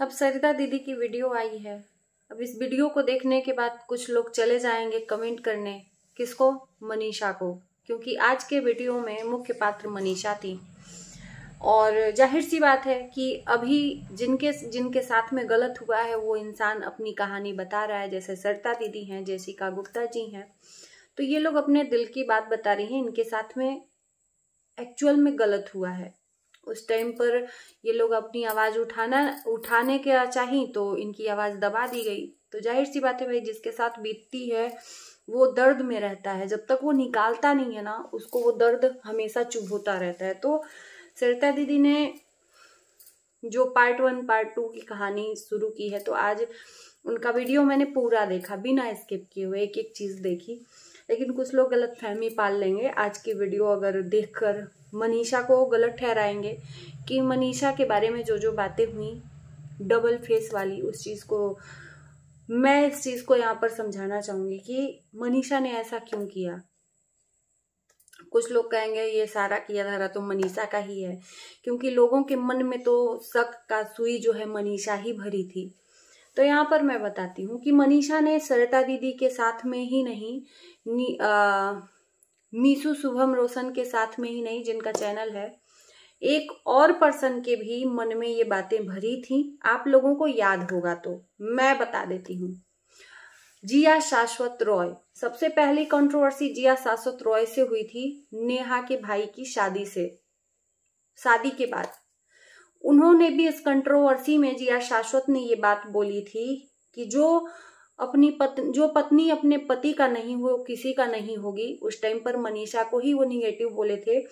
अब सरिता दीदी की वीडियो आई है। अब इस वीडियो को देखने के बाद कुछ लोग चले जाएंगे कमेंट करने, किसको? मनीषा को, क्योंकि आज के वीडियो में मुख्य पात्र मनीषा थी। और जाहिर सी बात है कि अभी जिनके जिनके साथ में गलत हुआ है वो इंसान अपनी कहानी बता रहा है, जैसे सरिता दीदी हैं, जेसिका गुप्ता जी हैं, तो ये लोग अपने दिल की बात बता रही हैं। इनके साथ में एक्चुअल में गलत हुआ है। उस टाइम पर ये लोग अपनी आवाज उठाने के चाही तो इनकी आवाज दबा दी गई। तो जाहिर सी बात है भाई, जिसके साथ बीतती है वो दर्द में रहता है, जब तक वो निकालता नहीं है ना उसको वो दर्द हमेशा चुभ होता रहता है। तो सरिता दीदी ने जो पार्ट 1 पार्ट 2 की कहानी शुरू की है, तो आज उनका वीडियो मैंने पूरा देखा, बिना स्किप किए हुए एक एक चीज देखी। लेकिन कुछ लोग गलत फहमी पाल लेंगे, आज की वीडियो अगर देखकर मनीषा को गलत ठहराएंगे कि मनीषा के बारे में जो जो बातें हुई डबल फेस वाली, उस चीज को मैं इस चीज को यहाँ पर समझाना चाहूंगी कि मनीषा ने ऐसा क्यों किया। कुछ लोग कहेंगे ये सारा किया धारा तो मनीषा का ही है, क्योंकि लोगों के मन में तो शक का सुई जो है मनीषा ही भरी थी। तो यहाँ पर मैं बताती हूँ कि मनीषा ने सरिता दीदी के साथ में ही नहीं, मीशू शुभम रोशन के साथ में ही नहीं, जिनका चैनल है, एक और पर्सन के भी मन में ये बातें भरी थी। आप लोगों को याद होगा तो मैं बता देती हूँ। जिया शाश्वत रॉय, सबसे पहली कंट्रोवर्सी जिया शाश्वत रॉय से हुई थी नेहा के भाई की शादी के बाद। उन्होंने भी इस कंट्रोवर्सी में, जिया शाश्वत ने ये बात बोली थी कि जो पत्नी अपने पति का नहीं वो किसी का नहीं होगी। उस टाइम पर मनीषा को ही वो निगेटिव बोले थे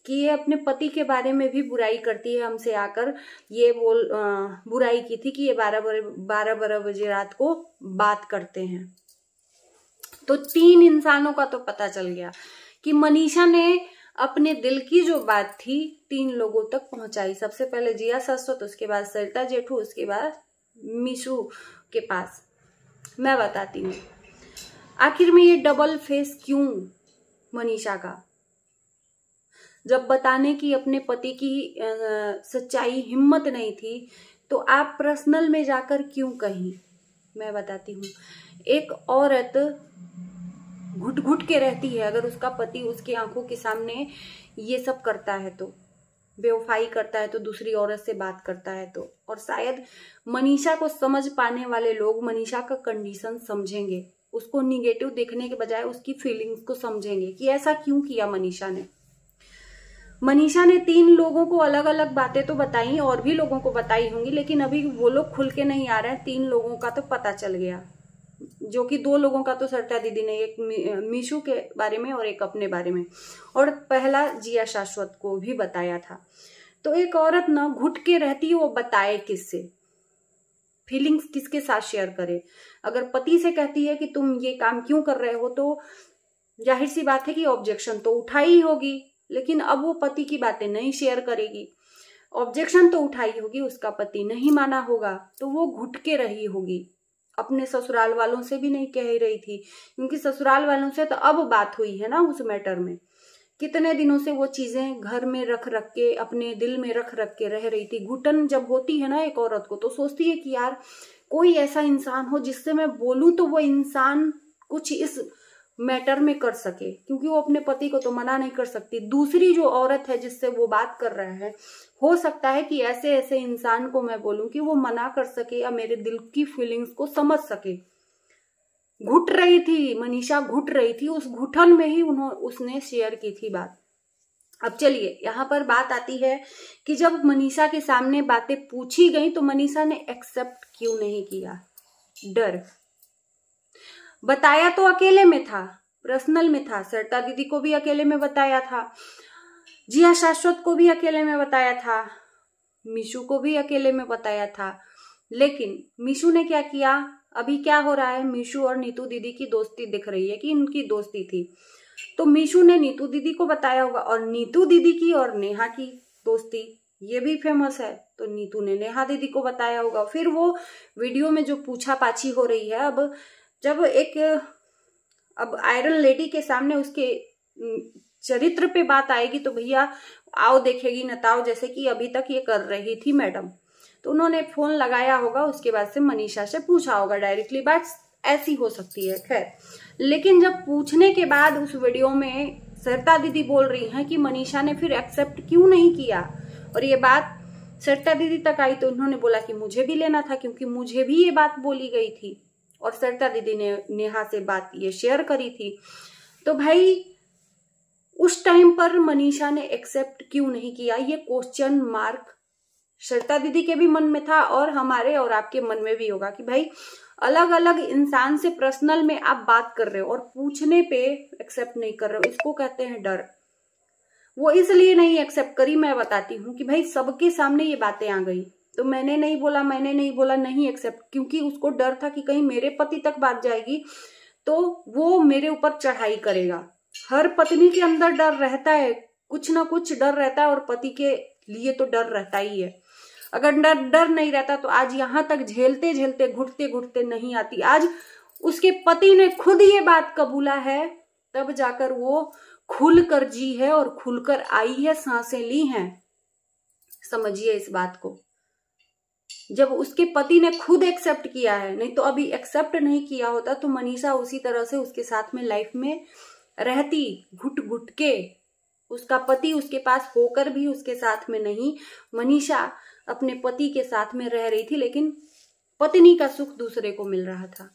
कि ये अपने पति के बारे में भी बुराई करती है, हमसे आकर ये बुराई की थी कि ये 12 बजे रात को बात करते हैं। तो 3 इंसानों का तो पता चल गया कि मनीषा ने अपने दिल की जो बात थी 3 लोगों तक पहुंचाई। सबसे पहले जिया शाश्वत, उसके बाद सरिता जेठू, उसके बाद मीशू के पास। मैं बताती हूँ आखिर में ये डबल फेस क्यों मनीषा का, जब बताने की अपने पति की सच्चाई हिम्मत नहीं थी तो आप पर्सनल में जाकर क्यों कहीं। मैं बताती हूँ, एक औरत घुट घुट के रहती है अगर उसका पति उसकी आंखों के सामने ये सब करता है, तो बेवफाई करता है, तो दूसरी औरत से बात करता है तो। और शायद मनीषा को समझ पाने वाले लोग मनीषा का कंडीशन समझेंगे, उसको निगेटिव देखने के बजाय उसकी फीलिंग्स को समझेंगे कि ऐसा क्यों किया मनीषा ने। मनीषा ने 3 लोगों को अलग अलग बातें तो बताई, और भी लोगों को बताई होंगी, लेकिन अभी वो लोग खुल के नहीं आ रहे हैं। 3 लोगों का तो पता चल गया, जो कि 2 लोगों का तो सरिता दीदी ने, एक मीशू के बारे में और एक अपने बारे में, और पहला जिया शाश्वत को भी बताया था। तो एक औरत ना घुट के रहती है, वो बताए किससे, फीलिंग्स किसके साथ शेयर करे। अगर पति से कहती है कि तुम ये काम क्यों कर रहे हो, तो जाहिर सी बात है कि ऑब्जेक्शन तो उठाई होगी, लेकिन अब वो पति की बातें नहीं शेयर करेगी। ऑब्जेक्शन तो उठाई होगी, उसका पति नहीं माना होगा, तो वो घुट के रही होगी। अपने ससुराल वालों से भी नहीं कह रही थी, क्योंकि ससुराल वालों से तो अब बात हुई है ना उस मैटर में। कितने दिनों से वो चीजें घर में रख के, अपने दिल में रख के रह रही थी। घुटन जब होती है ना एक औरत को, तो सोचती है कि यार कोई ऐसा इंसान हो जिससे मैं बोलूं तो वो इंसान कुछ इस मैटर में कर सके, क्योंकि वो अपने पति को तो मना नहीं कर सकती। दूसरी जो औरत है जिससे वो बात कर रहा है, हो सकता है कि ऐसे ऐसे इंसान को मैं बोलूं कि वो मना कर सके या मेरे दिल की फीलिंग्स को समझ सके। घुट रही थी मनीषा, घुट रही थी, उस घुटन में ही उसने शेयर की थी बात। अब चलिए यहाँ पर बात आती है कि जब मनीषा के सामने बातें पूछी गई तो मनीषा ने एक्सेप्ट क्यों नहीं किया। डर। बताया तो अकेले में था, पर्सनल में था, सरिता दीदी को भी अकेले में बताया था, जिया शाश्वत को भी अकेले में बताया था, मीशू को भी अकेले में बताया था। लेकिन मीशू ने क्या किया, अभी क्या हो रहा है, मीशू और नीतू दीदी की दोस्ती दिख रही है कि इनकी दोस्ती थी, तो मीशू ने नीतू दीदी को बताया होगा, और नीतू दीदी की और नेहा की दोस्ती ये भी फेमस है, तो नीतू ने नेहा दीदी को बताया होगा। फिर वो वीडियो में जो पूछा पाछी हो रही है, अब जब अब आयरन लेडी के सामने उसके चरित्र पे बात आएगी तो भैया आओ देखेगी नताओ, जैसे कि अभी तक ये कर रही थी मैडम। तो उन्होंने फोन लगाया होगा, उसके बाद से मनीषा से पूछा होगा डायरेक्टली, बात ऐसी हो सकती है। खैर, लेकिन जब पूछने के बाद उस वीडियो में सरिता दीदी बोल रही हैं कि मनीषा ने फिर एक्सेप्ट क्यों नहीं किया, और ये बात सरिता दीदी तक आई तो उन्होंने बोला कि मुझे भी लेना था, क्योंकि मुझे भी ये बात बोली गई थी और सरिता दीदी ने नेहा से बात ये शेयर करी थी। तो भाई उस टाइम पर मनीषा ने एक्सेप्ट क्यों नहीं किया, ये क्वेश्चन मार्क सरिता दीदी के भी मन में था और हमारे और आपके मन में भी होगा कि भाई अलग अलग इंसान से पर्सनल में आप बात कर रहे हो और पूछने पे एक्सेप्ट नहीं कर रहे हो, इसको कहते हैं डर। वो इसलिए नहीं एक्सेप्ट करी, मैं बताती हूँ कि भाई सबके सामने ये बातें आ गई तो मैंने नहीं बोला नहीं एक्सेप्ट, क्योंकि उसको डर था कि कहीं मेरे पति तक बात जाएगी तो वो मेरे ऊपर चढ़ाई करेगा। हर पत्नी के अंदर डर रहता है, कुछ ना कुछ डर रहता है और पति के लिए तो डर रहता ही है। अगर डर नहीं रहता तो आज यहां तक झेलते झेलते घुटते घुटते नहीं आती। आज उसके पति ने खुद ये बात कबूला है, तब जाकर वो खुलकर जी है और खुलकर आई है, सांसें ली हैं। समझिए इस बात को, जब उसके पति ने खुद एक्सेप्ट किया है, नहीं तो अभी एक्सेप्ट नहीं किया होता तो मनीषा उसी तरह से उसके साथ में लाइफ में रहती, घुट घुट के। उसका पति उसके पास होकर भी उसके साथ में नहीं, मनीषा अपने पति के साथ में रह रही थी, लेकिन पत्नी का सुख दूसरे को मिल रहा था।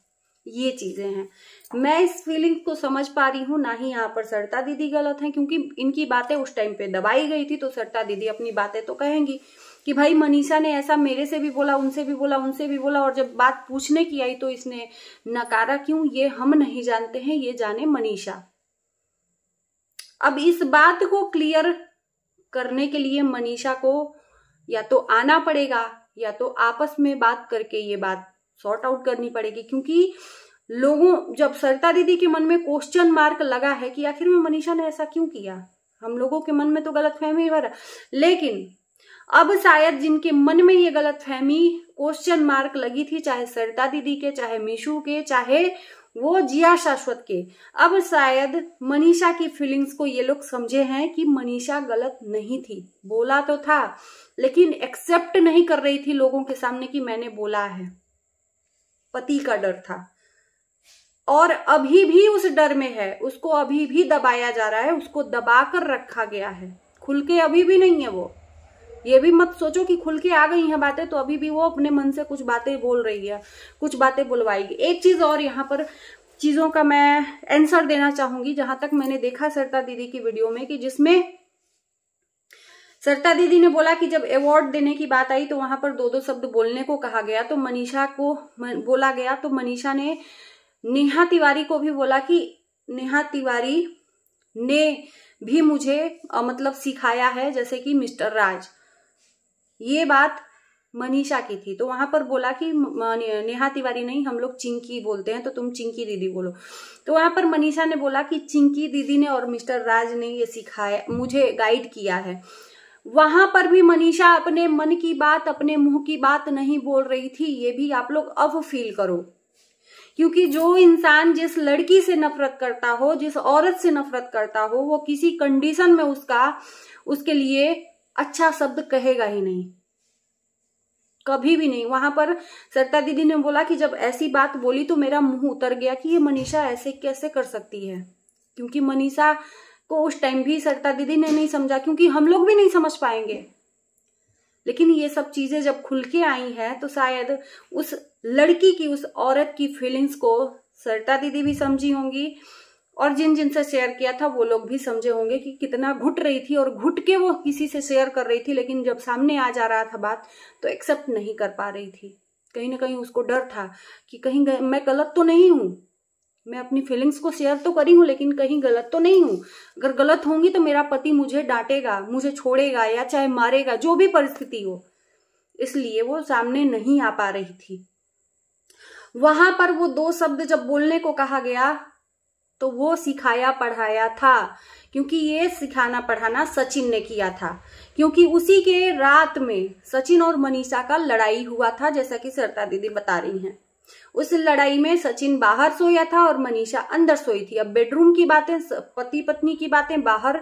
ये चीजें हैं, मैं इस फीलिंग को समझ पा रही हूँ। ना ही यहाँ पर सरिता दीदी गलत हैं, क्योंकि इनकी बातें उस टाइम पे दबाई गई थी, तो सरिता दीदी अपनी बातें तो कहेंगी कि भाई मनीषा ने ऐसा मेरे से भी बोला, उनसे भी बोला, उनसे भी बोला, और जब बात पूछने की आई तो इसने नकारा क्यों, ये हम नहीं जानते हैं, ये जाने मनीषा। अब इस बात को क्लियर करने के लिए मनीषा को या तो आना पड़ेगा या तो आपस में बात करके ये बात सॉर्ट आउट करनी पड़ेगी, क्योंकि लोगों, जब सरिता दीदी के मन में क्वेश्चन मार्क लगा है कि आखिर में मनीषा ने ऐसा क्यों किया, हम लोगों के मन में तो गलतफहमी भरा, लेकिन अब शायद जिनके मन में ये गलतफहमी क्वेश्चन मार्क लगी थी, चाहे सरिता दीदी के, चाहे मीशू के, चाहे वो जिया शाश्वत के, अब शायद मनीषा की फीलिंग्स को ये लोग समझे हैं कि मनीषा गलत नहीं थी। बोला तो था लेकिन एक्सेप्ट नहीं कर रही थी लोगों के सामने कि मैंने बोला है। पति का डर था और अभी भी उस डर में है, उसको अभी भी दबाया जा रहा है, उसको दबा कर रखा गया है, खुल के अभी भी नहीं है वो। ये भी मत सोचो कि खुल के आ गई हैं बातें तो अभी भी वो अपने मन से कुछ बातें बोल रही है, कुछ बातें बुलवाएगी। एक चीज और यहाँ पर चीजों का मैं आंसर देना चाहूंगी, जहां तक मैंने देखा सरिता दीदी की वीडियो में, कि जिसमें सरिता दीदी ने बोला कि जब अवार्ड देने की बात आई तो वहां पर दो शब्द बोलने को कहा गया, तो मनीषा को बोला गया, तो मनीषा ने नेहा तिवारी को भी बोला कि नेहा तिवारी ने भी मुझे मतलब सिखाया है, जैसे कि मिस्टर राज। ये बात मनीषा की थी, तो वहां पर बोला कि नेहा तिवारी नहीं, हम लोग चिंकी बोलते हैं तो तुम चिंकी दीदी बोलो। तो वहां पर मनीषा ने बोला कि चिंकी दीदी ने और मिस्टर राज ने ये सिखाया, मुझे गाइड किया है। वहां पर भी मनीषा अपने मन की बात, अपने मुंह की बात नहीं बोल रही थी, ये भी आप लोग अब फील करो। क्योंकि जो इंसान जिस लड़की से नफरत करता हो, जिस औरत से नफरत करता हो, वो किसी कंडीशन में उसके लिए अच्छा शब्द कहेगा ही नहीं, कभी भी नहीं। वहां पर सरिता दीदी ने बोला कि जब ऐसी बात बोली तो मेरा मुंह उतर गया कि ये मनीषा ऐसे कैसे कर सकती है, क्योंकि मनीषा को उस टाइम भी सरिता दीदी ने नहीं समझा, क्योंकि हम लोग भी नहीं समझ पाएंगे। लेकिन ये सब चीजें जब खुल के आई हैं तो शायद उस लड़की की, उस औरत की फीलिंग्स को सरिता दीदी भी समझी होंगी और जिनसे शेयर किया था वो लोग भी समझे होंगे कि कितना घुट रही थी और घुट के वो किसी से शेयर कर रही थी, लेकिन जब सामने आ जा रहा था बात तो एक्सेप्ट नहीं कर पा रही थी। कहीं ना कहीं उसको डर था कि कहीं मैं गलत तो नहीं हूं, मैं अपनी फीलिंग्स को शेयर तो करी हूं लेकिन कहीं गलत तो नहीं हूं। अगर गलत होंगी तो मेरा पति मुझे डांटेगा, मुझे छोड़ेगा या चाहे मारेगा, जो भी परिस्थिति हो, इसलिए वो सामने नहीं आ पा रही थी। वहां पर वो दो शब्द जब बोलने को कहा गया तो वो सिखाया पढ़ाया था, क्योंकि ये सिखाना पढ़ाना सचिन ने किया था, क्योंकि उसी के रात में सचिन और मनीषा का लड़ाई हुआ था, जैसा कि सरिता दीदी बता रही हैं। उस लड़ाई में सचिन बाहर सोया था और मनीषा अंदर सोई थी। अब बेडरूम की बातें, पति पत्नी की बातें बाहर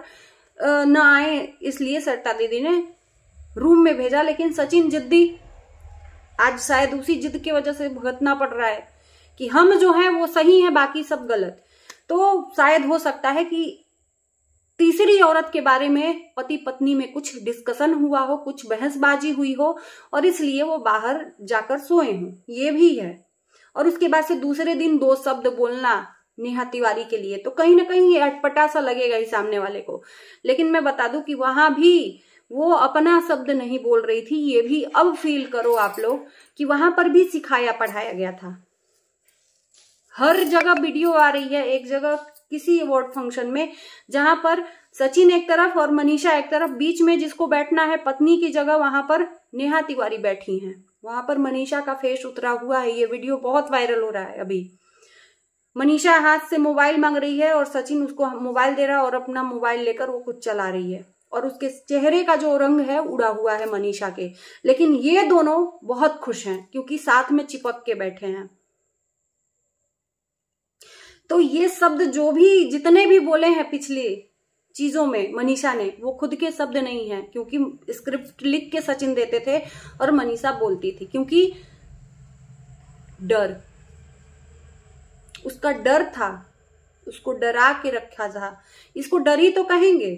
न आए, इसलिए सरिता दीदी ने रूम में भेजा, लेकिन सचिन जिद्दी आज शायद उसी जिद की वजह से भुगतना पड़ रहा है कि हम जो हैं वो सही हैं, बाकी सब गलत। तो शायद हो सकता है कि तीसरी औरत के बारे में पति पत्नी में कुछ डिस्कशन हुआ हो, कुछ बहसबाजी हुई हो और इसलिए वो बाहर जाकर सोए हों, ये भी है। और उसके बाद से दूसरे दिन 2 शब्द बोलना नेहा तिवारी के लिए तो कहीं ना कहीं ये अटपटा सा लगेगा ही सामने वाले को। लेकिन मैं बता दूं कि वहां भी वो अपना शब्द नहीं बोल रही थी, ये भी अब फील करो आप लोग कि वहां पर भी सिखाया पढ़ाया गया था। हर जगह वीडियो आ रही है, एक जगह किसी अवार्ड फंक्शन में जहां पर सचिन एक तरफ और मनीषा एक तरफ, बीच में जिसको बैठना है पत्नी की जगह वहां पर नेहा तिवारी बैठी हैं। वहां पर मनीषा का फेस उतरा हुआ है, ये वीडियो बहुत वायरल हो रहा है अभी। मनीषा हाथ से मोबाइल मांग रही है और सचिन उसको मोबाइल दे रहा है और अपना मोबाइल लेकर वो कुछ चला रही है और उसके चेहरे का जो रंग है उड़ा हुआ है मनीषा के। लेकिन ये दोनों बहुत खुश हैं क्योंकि साथ में चिपक के बैठे हैं। तो ये शब्द जो भी जितने भी बोले हैं पिछले चीजों में मनीषा ने, वो खुद के शब्द नहीं है क्योंकि स्क्रिप्ट लिख के सचिन देते थे और मनीषा बोलती थी क्योंकि डर, उसका डर था, उसको डरा के रखा था। इसको डर ही तो कहेंगे।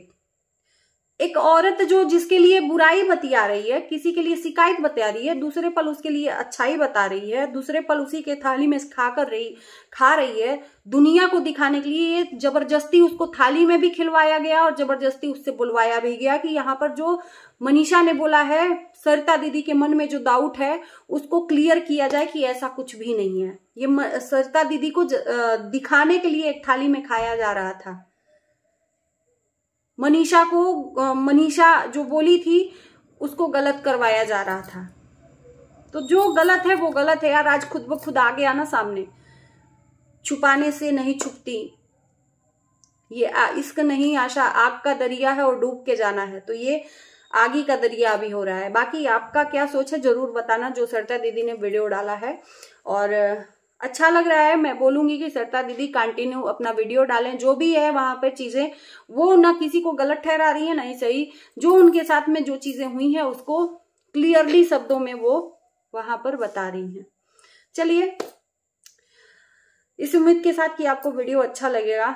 एक औरत जो जिसके लिए बुराई बतिया रही है, किसी के लिए शिकायत बता रही है, दूसरे पल उसके लिए अच्छाई बता रही है, दूसरे पल उसी के थाली में खा रही है, दुनिया को दिखाने के लिए जबरदस्ती उसको थाली में भी खिलवाया गया और जबरदस्ती उससे बुलवाया भी गया कि यहाँ पर जो मनीषा ने बोला है, सरिता दीदी के मन में जो डाउट है उसको क्लियर किया जाए कि ऐसा कुछ भी नहीं है। ये सरिता दीदी को दिखाने के लिए एक थाली में खाया जा रहा था। मनीषा जो बोली थी उसको गलत करवाया जा रहा था। तो जो गलत है वो गलत है यार, आज खुद ब खुद आ गया ना सामने। छुपाने से नहीं छुपती, ये इश्क नहीं आशा आग का दरिया है और डूब के जाना है, तो ये आगी का दरिया अभी हो रहा है। बाकी आपका क्या सोच है जरूर बताना, जो सरिता दीदी ने वीडियो डाला है। और अच्छा लग रहा है, मैं बोलूंगी कि सरिता दीदी कंटिन्यू अपना वीडियो डालें। जो भी है वहां पे चीजें, वो ना किसी को गलत ठहरा रही है ना ही सही। जो उनके साथ में जो चीजें हुई हैं उसको क्लियरली शब्दों में वो वहां पर बता रही हैं। चलिए, इस उम्मीद के साथ कि आपको वीडियो अच्छा लगेगा।